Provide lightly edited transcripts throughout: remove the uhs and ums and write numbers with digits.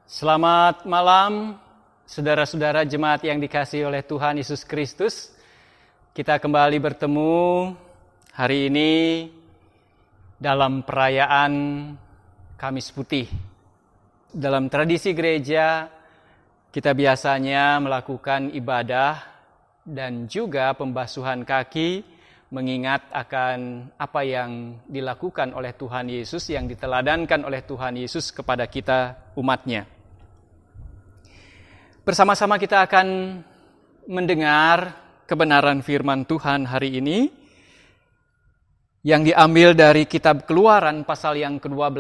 Selamat malam, saudara-saudara jemaat yang dikasihi oleh Tuhan Yesus Kristus. Kita kembali bertemu hari ini dalam perayaan Kamis Putih. Dalam tradisi gereja, kita biasanya melakukan ibadah dan juga pembasuhan kaki, mengingat akan apa yang dilakukan oleh Tuhan Yesus, yang diteladankan oleh Tuhan Yesus kepada kita umatnya. Bersama-sama kita akan mendengar kebenaran firman Tuhan hari ini yang diambil dari kitab Keluaran pasal yang ke-12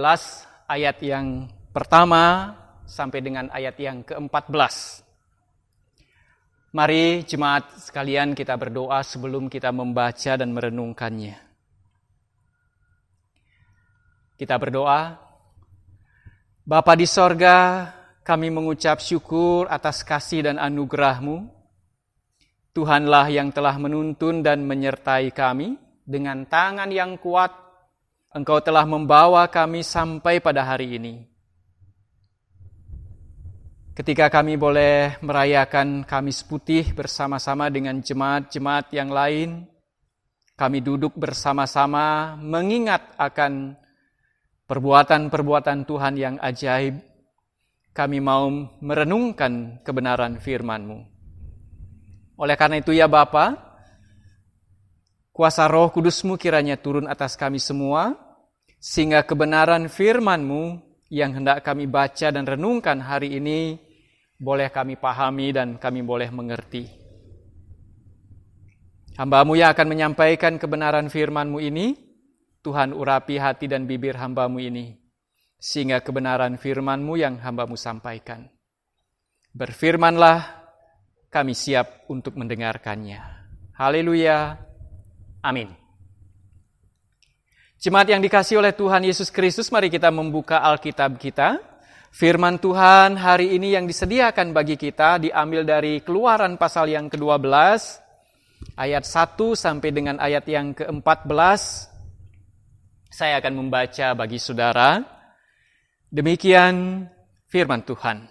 ayat yang pertama sampai dengan ayat yang ke-14. Mari jemaat sekalian kita berdoa sebelum kita membaca dan merenungkannya. Kita berdoa. Bapa di sorga, kami mengucap syukur atas kasih dan anugerah-Mu. Tuhanlah yang telah menuntun dan menyertai kami dengan tangan yang kuat. Engkau telah membawa kami sampai pada hari ini. Ketika kami boleh merayakan Kamis Putih bersama-sama dengan jemaat-jemaat yang lain, kami duduk bersama-sama mengingat akan perbuatan-perbuatan Tuhan yang ajaib. Kami mau merenungkan kebenaran firman-Mu. Oleh karena itu ya Bapa, kuasa Roh Kudus-Mu kiranya turun atas kami semua, sehingga kebenaran firman-Mu yang hendak kami baca dan renungkan hari ini, boleh kami pahami dan kami boleh mengerti. Hamba-Mu yang akan menyampaikan kebenaran firman-Mu ini, Tuhan urapi hati dan bibir hamba-Mu ini, sehingga kebenaran firman-Mu yang hamba-Mu sampaikan. Berfirmanlah, kami siap untuk mendengarkannya. Haleluya. Amin. Jemaat yang dikasihi oleh Tuhan Yesus Kristus, mari kita membuka Alkitab kita. Firman Tuhan hari ini yang disediakan bagi kita diambil dari Keluaran pasal yang ke-12, ayat 1 sampai dengan ayat yang ke-14. Saya akan membaca bagi saudara. Demikian firman Tuhan.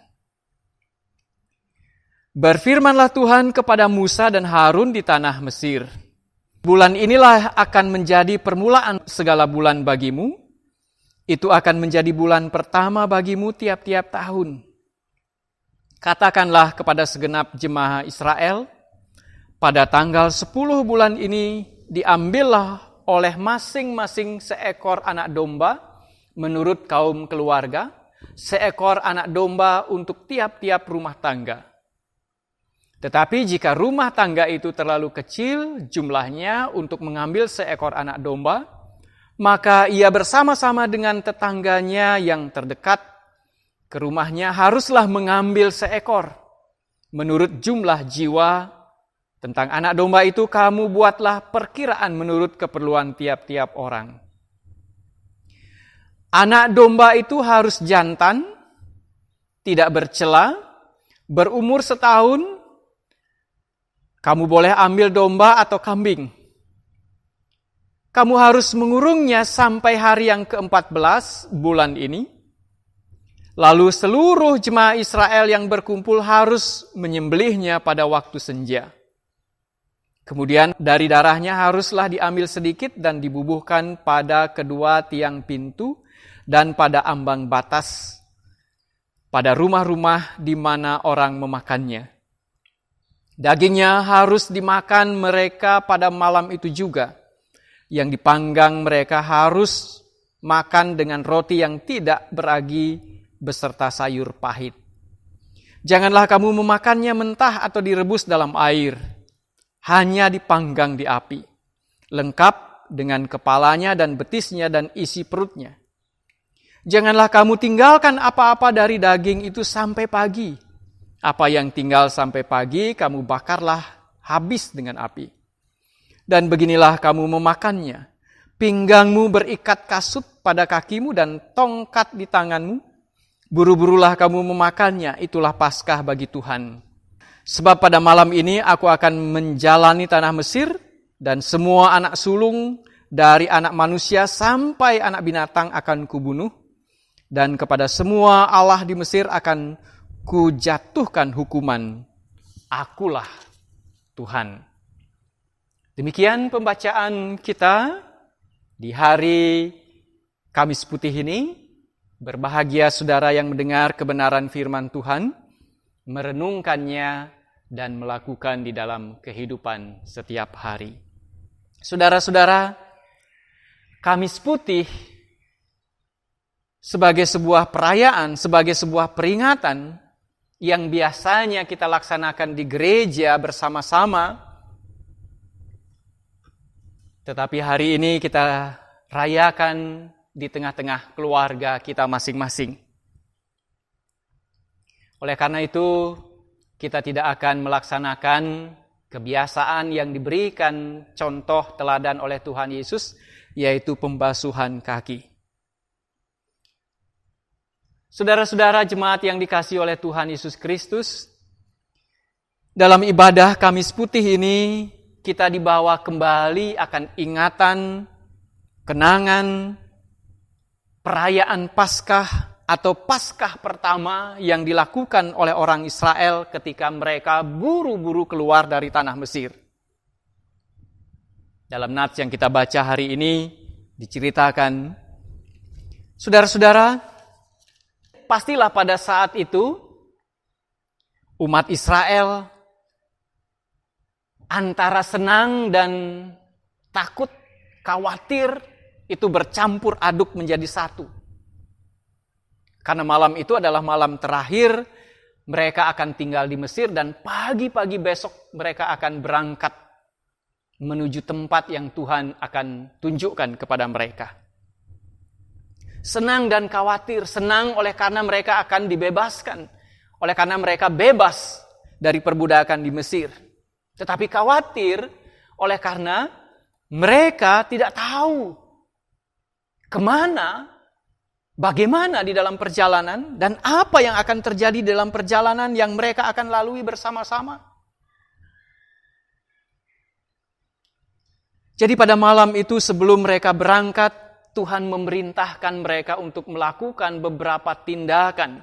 Berfirmanlah Tuhan kepada Musa dan Harun di tanah Mesir. Bulan inilah akan menjadi permulaan segala bulan bagimu. Itu akan menjadi bulan pertama bagimu tiap-tiap tahun. Katakanlah kepada segenap jemaah Israel, pada tanggal 10 bulan ini diambillah oleh masing-masing seekor anak domba, menurut kaum keluarga, seekor anak domba untuk tiap-tiap rumah tangga. Tetapi jika rumah tangga itu terlalu kecil jumlahnya untuk mengambil seekor anak domba, maka ia bersama-sama dengan tetangganya yang terdekat ke rumahnya haruslah mengambil seekor. Menurut jumlah jiwa, tentang anak domba itu kamu buatlah perkiraan menurut keperluan tiap-tiap orang. Anak domba itu harus jantan, tidak bercela, berumur setahun. Kamu boleh ambil domba atau kambing. Kamu harus mengurungnya sampai hari yang ke-14 bulan ini. Lalu seluruh jemaah Israel yang berkumpul harus menyembelihnya pada waktu senja. Kemudian dari darahnya haruslah diambil sedikit dan dibubuhkan pada kedua tiang pintu dan pada ambang batas, pada rumah-rumah di mana orang memakannya. Dagingnya harus dimakan mereka pada malam itu juga. Yang dipanggang mereka harus makan dengan roti yang tidak beragi beserta sayur pahit. Janganlah kamu memakannya mentah atau direbus dalam air, hanya dipanggang di api, lengkap dengan kepalanya dan betisnya dan isi perutnya. Janganlah kamu tinggalkan apa-apa dari daging itu sampai pagi. Apa yang tinggal sampai pagi, kamu bakarlah habis dengan api. Dan beginilah kamu memakannya. Pinggangmu berikat kasut pada kakimu dan tongkat di tanganmu. Buru-burulah kamu memakannya, itulah Paskah bagi Tuhan. Sebab pada malam ini aku akan menjalani tanah Mesir, dan semua anak sulung dari anak manusia sampai anak binatang akan kubunuh. dan kepada semua Allah di Mesir akan kujatuhkan hukuman. Akulah Tuhan. Demikian pembacaan kita di hari Kamis Putih ini. Berbahagia saudara yang mendengar kebenaran firman Tuhan, merenungkannya dan melakukan di dalam kehidupan setiap hari. Saudara-saudara, Kamis Putih sebagai sebuah perayaan, sebagai sebuah peringatan yang biasanya kita laksanakan di gereja bersama-sama, tetapi hari ini kita rayakan di tengah-tengah keluarga kita masing-masing. Oleh karena itu, kita tidak akan melaksanakan kebiasaan yang diberikan contoh teladan oleh Tuhan Yesus, yaitu pembasuhan kaki. Saudara-saudara jemaat yang dikasihi oleh Tuhan Yesus Kristus, dalam ibadah Kamis Putih ini, kita dibawa kembali akan ingatan, kenangan, perayaan Paskah atau Paskah pertama yang dilakukan oleh orang Israel ketika mereka buru-buru keluar dari tanah Mesir. Dalam nats yang kita baca hari ini diceritakan, saudara-saudara, pastilah pada saat itu umat Israel antara senang dan takut, khawatir, itu bercampur aduk menjadi satu. Karena malam itu adalah malam terakhir mereka akan tinggal di Mesir dan pagi-pagi besok mereka akan berangkat menuju tempat yang Tuhan akan tunjukkan kepada mereka. Senang dan khawatir, senang oleh karena mereka akan dibebaskan, oleh karena mereka bebas dari perbudakan di Mesir. Tetapi khawatir oleh karena mereka tidak tahu kemana, bagaimana di dalam perjalanan, dan apa yang akan terjadi dalam perjalanan yang mereka akan lalui bersama-sama. Jadi pada malam itu sebelum mereka berangkat, Tuhan memerintahkan mereka untuk melakukan beberapa tindakan.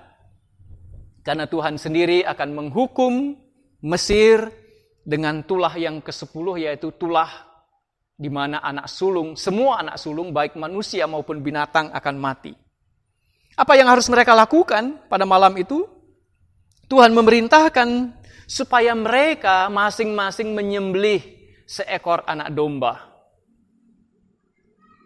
Karena Tuhan sendiri akan menghukum Mesir dengan tulah yang ke-10, yaitu tulah di mana anak sulung, semua anak sulung baik manusia maupun binatang akan mati. Apa yang harus mereka lakukan pada malam itu? Tuhan memerintahkan supaya mereka masing-masing menyembelih seekor anak domba.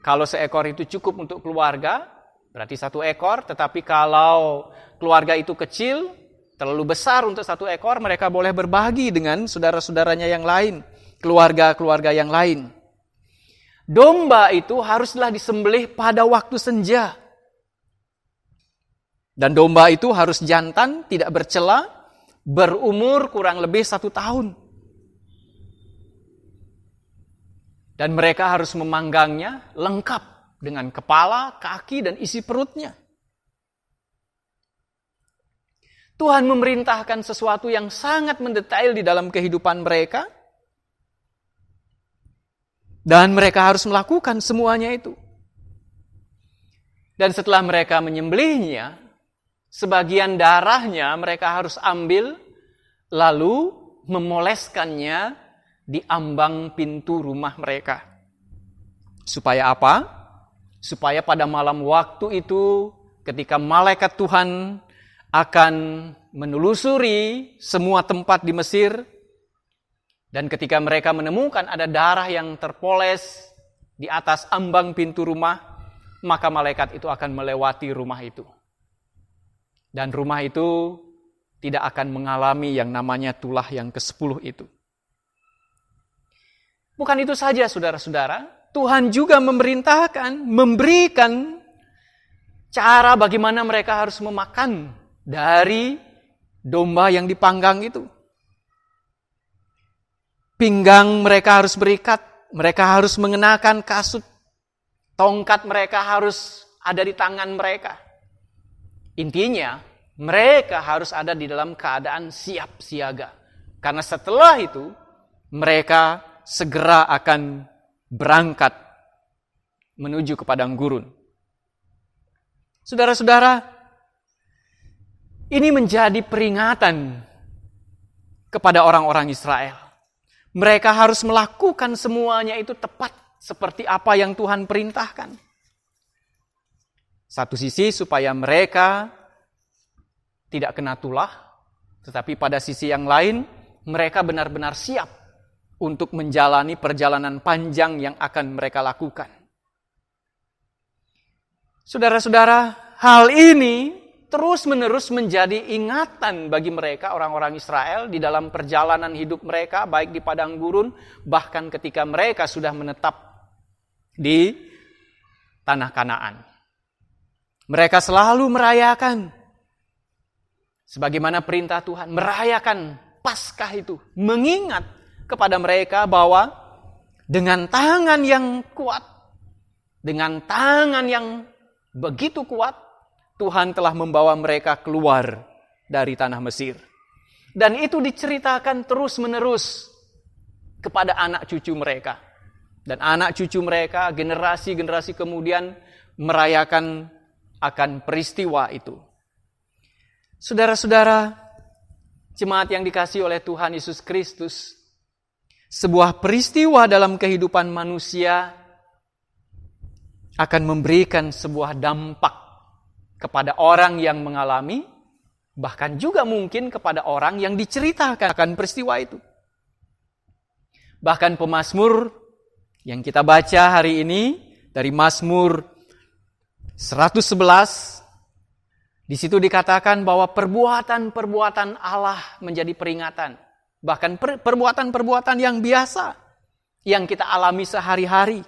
Kalau seekor itu cukup untuk keluarga, berarti 1 ekor. Tetapi kalau keluarga itu kecil, terlalu besar untuk 1 ekor, mereka boleh berbagi dengan saudara-saudaranya yang lain, keluarga-keluarga yang lain. Domba itu haruslah disembelih pada waktu senja. Dan domba itu harus jantan, tidak bercela, berumur kurang lebih 1 tahun. Dan mereka harus memanggangnya lengkap dengan kepala, kaki, dan isi perutnya. Tuhan memerintahkan sesuatu yang sangat mendetail di dalam kehidupan mereka. Dan mereka harus melakukan semuanya itu. Dan setelah mereka menyembelihnya, sebagian darahnya mereka harus ambil, lalu memoleskannya di ambang pintu rumah mereka. Supaya apa? Supaya pada malam waktu itu, ketika malaikat Tuhan akan menelusuri semua tempat di Mesir, dan ketika mereka menemukan ada darah yang terpoles di atas ambang pintu rumah, maka malaikat itu akan melewati rumah itu. Dan rumah itu tidak akan mengalami yang namanya tulah yang ke-10 itu. Bukan itu saja, saudara-saudara. Tuhan juga memerintahkan, memberikan cara bagaimana mereka harus memakan dari domba yang dipanggang itu. Pinggang mereka harus berikat, mereka harus mengenakan kasut, tongkat mereka harus ada di tangan mereka. Intinya, mereka harus ada di dalam keadaan siap siaga. Karena setelah itu, mereka segera akan berangkat menuju ke padang gurun. Saudara-saudara, ini menjadi peringatan kepada orang-orang Israel. Mereka harus melakukan semuanya itu tepat seperti apa yang Tuhan perintahkan. Satu sisi supaya mereka tidak kena tulah, tetapi pada sisi yang lain mereka benar-benar siap untuk menjalani perjalanan panjang yang akan mereka lakukan. Saudara-saudara, hal ini terus-menerus menjadi ingatan bagi mereka, orang-orang Israel, di dalam perjalanan hidup mereka, baik di padang gurun, bahkan ketika mereka sudah menetap di tanah Kanaan. Mereka selalu merayakan, sebagaimana perintah Tuhan, merayakan Paskah itu, mengingat kepada mereka bahwa dengan tangan yang kuat, dengan tangan yang begitu kuat, Tuhan telah membawa mereka keluar dari tanah Mesir. Dan itu diceritakan terus-menerus kepada anak cucu mereka. Dan anak cucu mereka, generasi-generasi kemudian merayakan akan peristiwa itu. Saudara-saudara, jemaat yang dikasihi oleh Tuhan Yesus Kristus, sebuah peristiwa dalam kehidupan manusia akan memberikan sebuah dampak kepada orang yang mengalami, bahkan juga mungkin kepada orang yang diceritakan akan peristiwa itu. Bahkan pemazmur yang kita baca hari ini dari Mazmur 111, di situ dikatakan bahwa perbuatan-perbuatan Allah menjadi peringatan. Bahkan perbuatan-perbuatan yang biasa yang kita alami sehari-hari.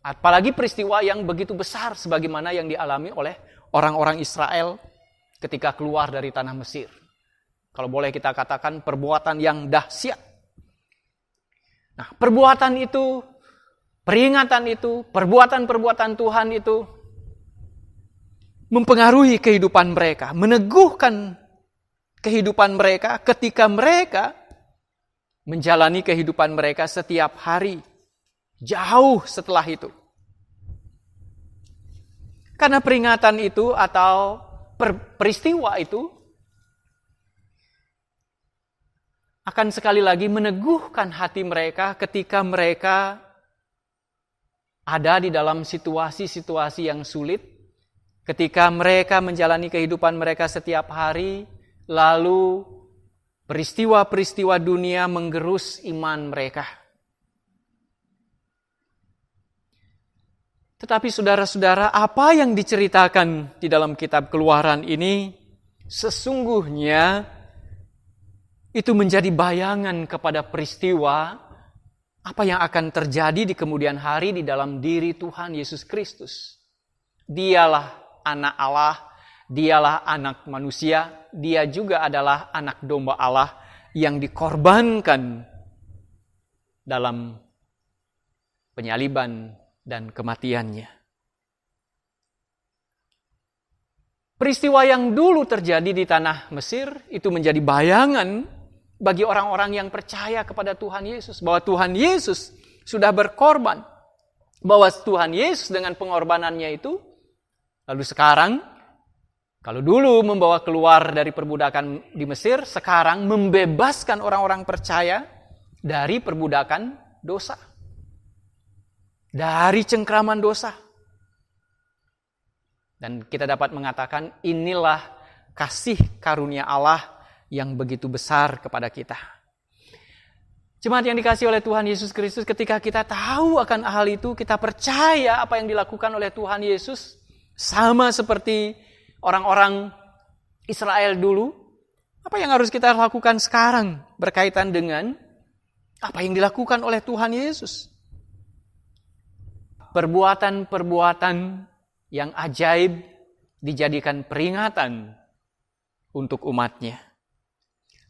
Apalagi peristiwa yang begitu besar sebagaimana yang dialami oleh orang-orang Israel ketika keluar dari tanah Mesir. Kalau boleh kita katakan perbuatan yang dahsyat. Nah, perbuatan itu, peringatan itu, perbuatan-perbuatan Tuhan itu mempengaruhi kehidupan mereka, meneguhkan kehidupan mereka ketika mereka menjalani kehidupan mereka setiap hari. Jauh setelah itu. Karena peringatan itu atau peristiwa itu akan sekali lagi meneguhkan hati mereka ketika mereka ada di dalam situasi-situasi yang sulit, ketika mereka menjalani kehidupan mereka setiap hari, lalu peristiwa-peristiwa dunia menggerus iman mereka. Tetapi saudara-saudara, apa yang diceritakan di dalam kitab Keluaran ini sesungguhnya itu menjadi bayangan kepada peristiwa apa yang akan terjadi di kemudian hari di dalam diri Tuhan Yesus Kristus. Dialah anak Allah, dialah anak manusia, dia juga adalah anak domba Allah yang dikorbankan dalam penyaliban dan kematiannya. Peristiwa yang dulu terjadi di tanah Mesir itu menjadi bayangan bagi orang-orang yang percaya kepada Tuhan Yesus, bahwa Tuhan Yesus sudah berkorban, bahwa Tuhan Yesus dengan pengorbanannya itu, lalu sekarang, kalau dulu membawa keluar dari perbudakan di Mesir, sekarang membebaskan orang-orang percaya dari perbudakan dosa. Dari cengkraman dosa. Dan kita dapat mengatakan inilah kasih karunia Allah yang begitu besar kepada kita. Jemaat yang dikasihi oleh Tuhan Yesus Kristus, ketika kita tahu akan hal itu, kita percaya apa yang dilakukan oleh Tuhan Yesus, sama seperti orang-orang Israel dulu, apa yang harus kita lakukan sekarang berkaitan dengan apa yang dilakukan oleh Tuhan Yesus? Perbuatan-perbuatan yang ajaib dijadikan peringatan untuk umatnya.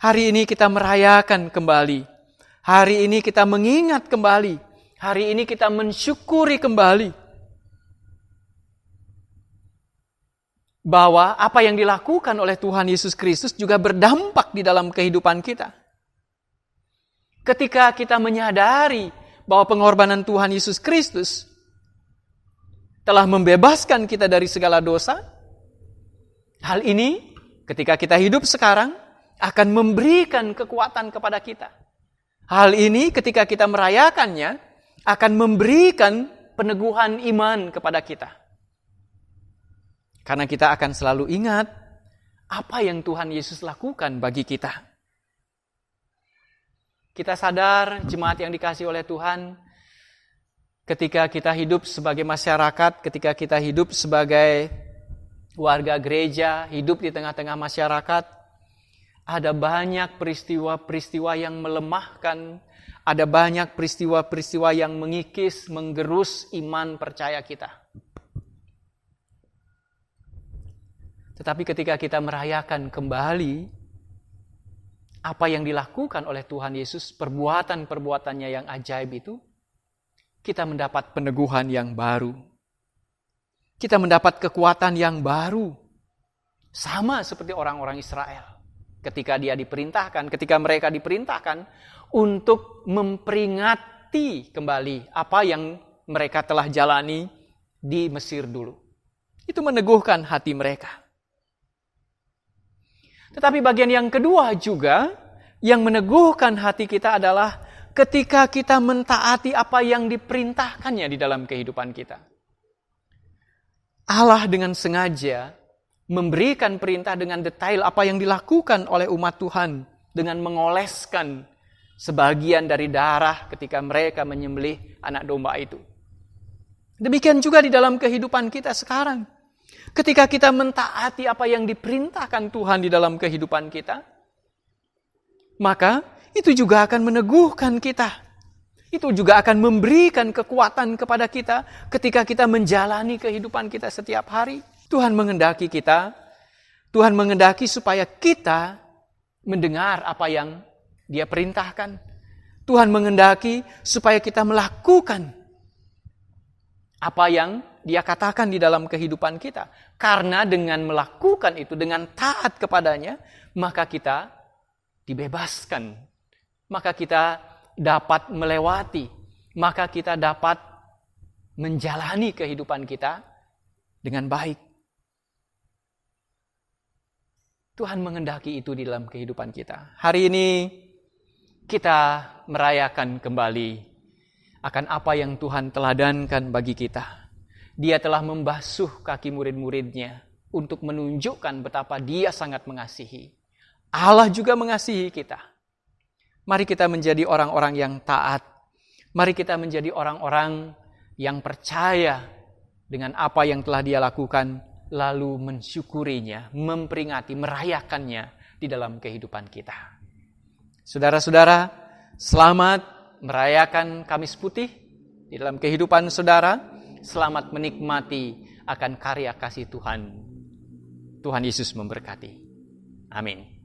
Hari ini kita merayakan kembali. Hari ini kita mengingat kembali. Hari ini kita mensyukuri kembali bahwa apa yang dilakukan oleh Tuhan Yesus Kristus juga berdampak di dalam kehidupan kita. Ketika kita menyadari bahwa pengorbanan Tuhan Yesus Kristus telah membebaskan kita dari segala dosa. Hal ini ketika kita hidup sekarang akan memberikan kekuatan kepada kita. Hal ini ketika kita merayakannya akan memberikan peneguhan iman kepada kita. Karena kita akan selalu ingat apa yang Tuhan Yesus lakukan bagi kita. Kita sadar, jemaat yang dikasihi oleh Tuhan, ketika kita hidup sebagai masyarakat, ketika kita hidup sebagai warga gereja, hidup di tengah-tengah masyarakat, ada banyak peristiwa-peristiwa yang melemahkan, ada banyak peristiwa-peristiwa yang mengikis, menggerus iman percaya kita. Tetapi ketika kita merayakan kembali apa yang dilakukan oleh Tuhan Yesus, perbuatan-perbuatannya yang ajaib itu, kita mendapat peneguhan yang baru. Kita mendapat kekuatan yang baru. Sama seperti orang-orang Israel. Ketika mereka diperintahkan untuk memperingati kembali apa yang mereka telah jalani di Mesir dulu. Itu meneguhkan hati mereka. Tetapi bagian yang kedua juga, yang meneguhkan hati kita adalah ketika kita mentaati apa yang diperintahkannya di dalam kehidupan kita. Allah dengan sengaja memberikan perintah dengan detail apa yang dilakukan oleh umat Tuhan dengan mengoleskan sebagian dari darah ketika mereka menyembelih anak domba itu. Demikian juga di dalam kehidupan kita sekarang. Ketika kita mentaati apa yang diperintahkan Tuhan di dalam kehidupan kita, maka itu juga akan meneguhkan kita. Itu juga akan memberikan kekuatan kepada kita ketika kita menjalani kehidupan kita setiap hari. Tuhan menghendaki supaya kita mendengar apa yang Dia perintahkan. Tuhan menghendaki supaya kita melakukan apa yang Dia katakan di dalam kehidupan kita. Karena dengan melakukan itu, dengan taat kepadanya, maka kita dibebaskan. Maka kita dapat melewati. Maka kita dapat menjalani kehidupan kita dengan baik. Tuhan menghendaki itu di dalam kehidupan kita. Hari ini kita merayakan kembali akan apa yang Tuhan teladankan bagi kita. Dia telah membasuh kaki murid-muridnya untuk menunjukkan betapa Dia sangat mengasihi. Allah juga mengasihi kita. Mari kita menjadi orang-orang yang taat. Mari kita menjadi orang-orang yang percaya dengan apa yang telah Dia lakukan, lalu mensyukurinya, memperingati, merayakannya di dalam kehidupan kita. Saudara-saudara, selamat merayakan Kamis Putih di dalam kehidupan saudara. Selamat menikmati akan karya kasih Tuhan. Tuhan Yesus memberkati. Amin.